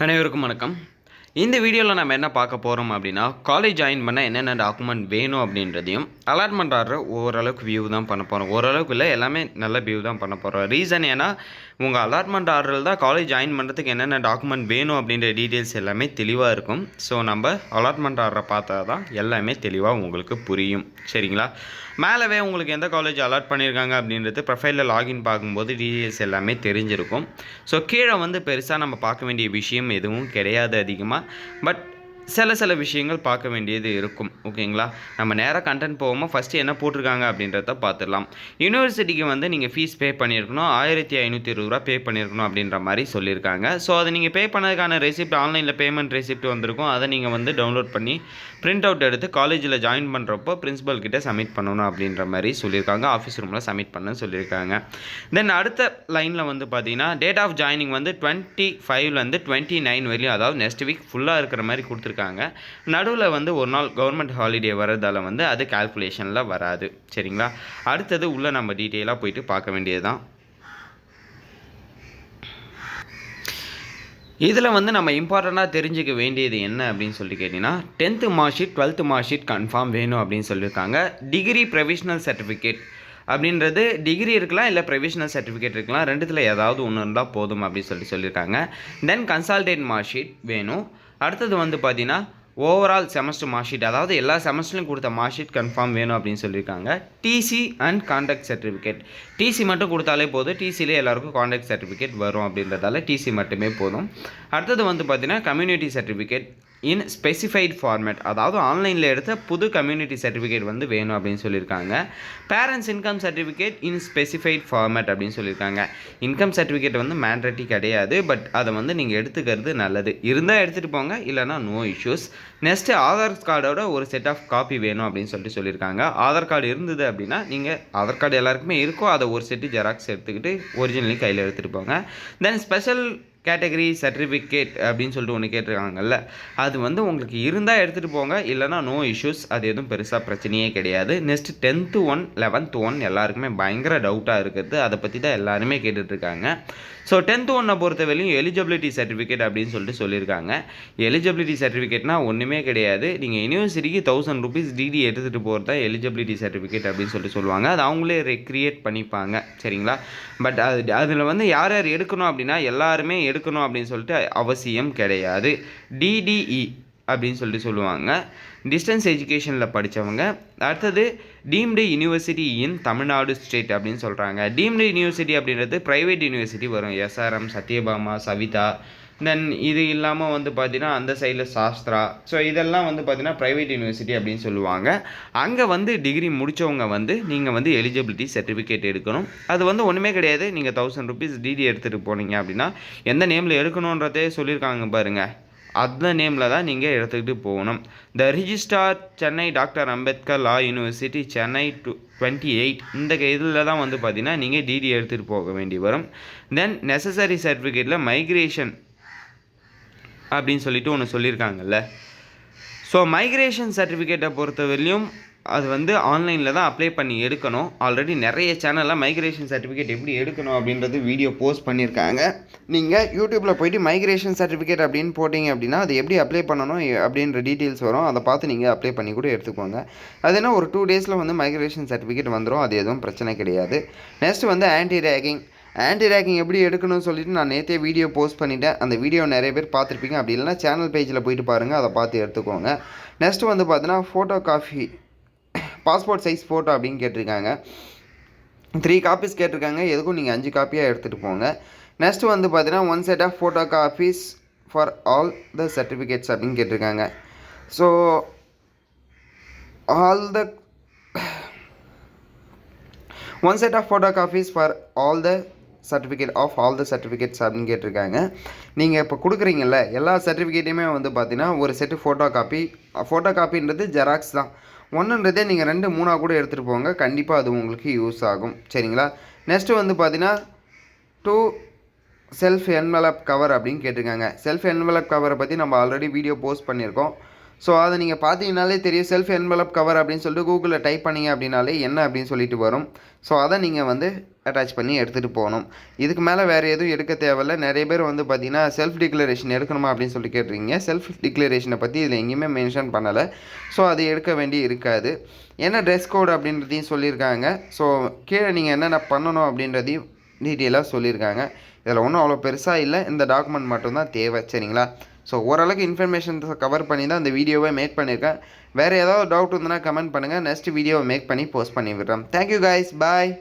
அனைவருக்கும் வணக்கம். இந்த வீடியோவில் நம்ம என்ன பார்க்க போகிறோம் அப்படின்னா, காலேஜ் ஜாயின் பண்ண என்னென்ன டாக்குமெண்ட் வேணும் அப்படின்றதையும், அலாட்மெண்ட் ஆர்டர் ஓரளவுக்கு வியூ தான் பண்ண போகிறோம். ஓரளவுக்கு இல்லை, எல்லாமே நல்ல வியூ தான் பண்ண போகிறோம். ரீசன் ஏன்னா, உங்கள் அலாட்மெண்ட் ஆர்டரில் தான் காலேஜ் ஜாயின் பண்ணுறதுக்கு என்னென்ன டாக்குமெண்ட் வேணும் அப்படின்ற டீட்டெயில்ஸ் எல்லாமே தெளிவாக இருக்கும். ஸோ நம்ம அலாட்மெண்ட் ஆர்டரை பார்த்தா தான் எல்லாமே தெளிவாக உங்களுக்கு புரியும். சரிங்களா? மேலவே உங்களுக்கு எந்த காலேஜ் அலாட் பண்ணியிருக்காங்க அப்படின்றது ப்ரொஃபைலில் லாகின் பார்க்கும்போது டீட்டெயில்ஸ் எல்லாமே தெரிஞ்சிருக்கும். ஸோ கீழே பெருசாக நம்ம பார்க்க வேண்டிய விஷயம் எதுவும் கிடையாது அதிகமாக. பட் சில விஷயங்கள் பார்க்க வேண்டியது இருக்கும். ஓகேங்களா? நம்ம நேராக கண்டென்ட் போகாமல் ஃபஸ்ட்டு என்ன போட்டிருக்காங்க அப்படின்றத பார்த்துடலாம். யூனிவர்சிட்டிக்கு நீங்கள் ஃபீஸ் பே பண்ணியிருக்கணும், 1520 பே பண்ணியிருக்கணும் அப்படின்ற மாதிரி சொல்லியிருக்காங்க. ஸோ அதை நீங்கள் பே பண்ணதுக்கான ரெசிப்ட் ஆன்லைனில் பேமெண்ட் ரெசிப்ட் வந்திருக்கும். அதை நீங்கள் டவுன்லோட் பண்ணி பிரிண்ட் அவுட் எடுத்து காலேஜில் ஜாயின் பண்ணுறப்போ பிரின்ஸிபல் கிட்ட சப்மிட் பண்ணணும் அப்படின்ற மாதிரி சொல்லியிருக்காங்க. ஆஃபீஸ் ரூமில் சப்மிட் பண்ண சொல்லியிருக்காங்க. தென் அடுத்த லைனில் பார்த்தீங்கன்னா டேட் ஆஃப் ஜாயினிங் 25 29 வரையும், அதாவது நெக்ஸ்ட் வீக் ஃபுல்லாக இருக்கிற மாதிரி கொடுத்துருக்காங்க. நடுவில் ஒரு நாள் கவர்மெண்ட் ஹாலிடே வரதால் அது கால்குலேஷனில் வராது. சரிங்களா? அடுத்தது உள்ள நம்ம டீட்டெயிலாக போயிட்டு பார்க்க வேண்டியது தான். இதில் நம்ம இம்பார்ட்டண்ட்டாக தெரிஞ்சுக்க வேண்டியது என்ன அப்படின்னு சொல்லி கேட்டிங்கன்னா, 10th mark sheet 12th mark sheet confirm வேணும் அப்படின்னு சொல்லியிருக்காங்க. டிகிரி ப்ரொவிஷ்னல் சர்டிஃபிகேட் அப்படின்றது டிகிரி இருக்கலாம், இல்லை ப்ரொவிஷ்னல் சர்டிஃபிகேட் இருக்கலாம், ரெண்டுத்தில் ஏதாவது ஒன்று இருந்தால் போதும் அப்படின்னு சொல்லியிருக்காங்க. தென் கன்சால்டேட் மார்க் ஷீட் வேணும். அடுத்தது பார்த்தீங்கன்னா ஓவரால் செமஸ்டர் மார்க் ஷீட், அதாவது எல்லா செமஸ்டர்லையும் கொடுத்த மார்க் ஷீட் கன்ஃபார்ம் வேணும் அப்படின்னு சொல்லியிருக்காங்க. TC and contact certificate, TC மட்டும் கொடுத்தாலே போதும். டிசியில் எல்லாருக்கும் கான்டாக்ட் சர்டிஃபிகேட் வரும் அப்படின்றதால டிசி மட்டுமே போதும். அடுத்தது பார்த்தீங்கன்னா community certificate in specified format, அதாவது ஆன்லைனில் எடுத்த புது கம்யூனிட்டி சர்டிஃபிகேட் வேணும் அப்படின்னு சொல்லியிருக்காங்க. Parents income certificate in specified format அப்படின்னு சொல்லியிருக்காங்க. இன்கம் சர்டிஃபிகேட் மேண்டேட்டரி கிடையாது, பட் அதை நீங்கள் எடுத்துக்கிறது நல்லது. இருந்தால் எடுத்துகிட்டு போங்க, இல்லைனா நோ இஷ்யூஸ். நெக்ஸ்ட்டு ஆதார் கார்டோட ஒரு செட் ஆஃப் காப்பி வேணும் அப்படின்னு சொல்லியிருக்காங்க. ஆதார் கார்டு இருந்தது அப்படின்னா நீங்கள் ஆதார் கார்டு எல்லாருக்குமே இருக்கோ, அதை ஒரு செட்டு ஜெராக்ஸ் எடுத்துக்கிட்டு ஒரிஜினலி கையில் எடுத்துகிட்டு போங்க. தென் ஸ்பெஷல் கேட்டகரி சர்டிஃபிகேட் அப்படின்னு சொல்லிட்டு ஒன்று கேட்டிருக்காங்கல்ல, அது உங்களுக்கு இருந்தால் எடுத்துகிட்டு போங்க, இல்லைனா நோ இஷ்யூஸ். அது எதுவும் பெருசாக பிரச்சனையே கிடையாது. நெக்ஸ்ட் 10th 1 11th 1 எல்லாருக்குமே பயங்கர டவுட்டாக இருக்குது. அதை பற்றி தான் எல்லாருமே கேட்டுட்ருக்காங்க. ஸோ 10th 1 பொறுத்தவரையும் எலிஜிபிலிட்டி சர்டிஃபிகேட் அப்படின்னு சொல்லியிருக்காங்க. எலிஜிபிலிட்டி சர்டிஃபிகேட்னா ஒன்றுமே கிடையாது. நீங்கள் யூனிவர்சிட்டிக்கு 1000 rupees டிடி எடுத்துகிட்டு போகிறது தான் எலிஜிபிலிட்டி சர்டிஃபிகேட் அப்படின்னு சொல்லுவாங்க. அது அவங்களே ரெக்ரியேட் பண்ணிப்பாங்க. சரிங்களா? பட் அதில் யார் யார் எடுக்கணும் அப்படின்னா, எல்லாருமே எடுக்கணும் அப்படின்னு சொல்லிட்டு அவசியம் கிடையாது. டிடிஇ அப்படின்னு சொல்லுவாங்க, டிஸ்டன்ஸ் எஜுகேஷனில் படித்தவங்க. அடுத்தது deemed university in Tamil Nadu state அப்படின்னு சொல்கிறாங்க. டீம்டு யூனிவர்சிட்டி அப்படின்றது ப்ரைவேட் யூனிவர்சிட்டி வரும். எஸ்ஆர்எம், சத்யபாமா, சவிதா. தென் இது இல்லாமல் பார்த்தீங்கன்னா அந்த சைடில் சாஸ்திரா. ஸோ இதெல்லாம் பார்த்தீங்கன்னா ப்ரைவேட் யூனிவர்சிட்டி அப்படின்னு சொல்லுவாங்க. அங்கே டிகிரி முடித்தவங்க நீங்கள் எலிஜிபிலிட்டி சர்டிஃபிகேட் எடுக்கணும். அது ஒன்றுமே கிடையாது. நீங்கள் 1000 rupees டிடி எடுத்துகிட்டு போனீங்க அப்படின்னா, எந்த நேமில் எடுக்கணுன்றதே சொல்லியிருக்காங்க பாருங்கள், அந்த நேமில் தான் நீங்கள் எடுத்துக்கிட்டு போகணும். The registrar Chennai doctor Ambedkar law university Chennai 28 இந்த இதில் தான் பார்த்தீங்கன்னா நீங்கள் டிடி எடுத்துகிட்டு போக வேண்டி வரும். தென் நெசசரி சர்டிஃபிகேட்டில் மைக்ரேஷன் அப்படின்னு சொல்லிட்டு ஒன்று சொல்லியிருக்காங்கல்ல. ஸோ மைக்ரேஷன் சர்டிஃபிகேட்டை பொறுத்தவரையிலும் அது ஆன்லைனில் தான் அப்ளை பண்ணி எடுக்கணும். ஆல்ரெடி நிறைய சேனலில் மைக்ரேஷன் சர்டிஃபிகேட் எப்படி எடுக்கணும் அப்படின்றது வீடியோ போஸ்ட் பண்ணியிருக்காங்க. நீங்கள் யூடியூப்பில் போய்ட்டு மைக்ரேஷன் சர்டிஃபிகேட் அப்படின்னு போட்டிங்க அப்படின்னா அது எப்படி அப்ளை பண்ணணும் அப்படின்ற டீட்டெயில்ஸ் வரும். அதை பார்த்து நீங்கள் அப்ளை பண்ணி கூட எடுத்துக்கோங்க. அது என்ன ஒரு 2 daysல மைக்ரேஷன் சர்டிஃபிகேட் வந்துடும். அது எதுவும் பிரச்சனை கிடையாது. நெக்ஸ்ட் ஆன்டி ரேக்கிங் எப்படி எடுக்கணும்னு சொல்லிட்டு நான் நேற்றே வீடியோ போஸ்ட் பண்ணிட்டேன். அந்த வீடியோ நிறைய பேர் பார்த்துருப்பீங்க. அப்படி இல்லைனா சேனல் பேஜில் போயிட்டு பாருங்கள், அதை பார்த்து எடுத்துக்கோங்க. நெக்ஸ்ட் பார்த்தீங்கன்னா photo copy, passport size photo அப்படின்னு கேட்டிருக்காங்க. 3 copies கேட்டிருக்காங்க. எதுக்கும் நீங்கள் 5 காப்பியாக எடுத்துகிட்டு போங்க. நெக்ஸ்ட் பார்த்தீங்கன்னா 1 set of photo copies for all the certificates அப்படின்னு கேட்டிருக்காங்க. So one set of photo copies for all the certificates அப்படின்னு கேட்டிருக்காங்க. நீங்கள் இப்போ கொடுக்குறீங்கல்ல எல்லா சர்டிஃபிகேட்டையுமே பார்த்தீங்கன்னா ஒரு செட்டு ஃபோட்டோ காப்பின்றது ஜெராக்ஸ் தான். ஒன்றுன்றதே நீங்கள் 2 3 கூட எடுத்துகிட்டு போங்க. கண்டிப்பாக அது உங்களுக்கு யூஸ் ஆகும். சரிங்களா? நெக்ஸ்ட்டு பார்த்தீங்கன்னா 2 செல்ஃப் என்வலப் கவர் அப்படின்னு கேட்டிருக்காங்க. செல்ஃப் என்வலப் கவரை பற்றி நம்ம ஆல்ரெடி வீடியோ போஸ்ட் பண்ணியிருக்கோம். ஸோ அதை நீங்கள் பார்த்தீங்கனாலே தெரியும். செல்ஃப் என்வலப் கவர் அப்படின்னு சொல்லிட்டு கூகுளில் டைப் பண்ணிங்க அப்படின்னாலே என்ன அப்படின்னு சொல்லிட்டு வரும். ஸோ அதை நீங்கள் வந்து அட்டாச் பண்ணி எடுத்துகிட்டு போகணும். இதுக்கு மேலே வேறு எதுவும் எடுக்க தேவையில்ல. நிறைய பேர் வந்து பார்த்தீங்கன்னா செல்ஃப் டிக்ளரேஷன் எடுக்கணுமா அப்படின்னு சொல்லி கேட்டிருக்கீங்க. செல்ஃப் டிக்ளரேஷனை பற்றி இதில் எங்கேயுமே மென்ஷன் பண்ணலை. ஸோ அது எடுக்க வேண்டி இருக்காது. என்ன ட்ரெஸ் கோட் அப்படின்றதையும் சொல்லியிருக்காங்க. ஸோ கீழே நீங்கள் என்னென்ன பண்ணணும் அப்படின்றதையும் டீட்டெயிலாக சொல்லியிருக்காங்க. இதில் ஒன்றும் அவ்வளோ பெருசாக இல்லை. இந்த டாக்குமெண்ட் மட்டும்தான் தேவை. சரிங்களா? ஸோ ஓரளவுக்கு இன்ஃபர்மேஷன்ஸை கவர் பண்ணி தான் இந்த வீடியோவை மேக் பண்ணியிருக்கேன். வேறு ஏதாவது டவுட் இருந்ததுன்னா கமெண்ட் பண்ணுங்கள். நெக்ஸ்ட் வீடியோவை மேக் பண்ணி போஸ்ட் பண்ணி விடுறேன். தேங்க்யூ கைஸ், பாய்.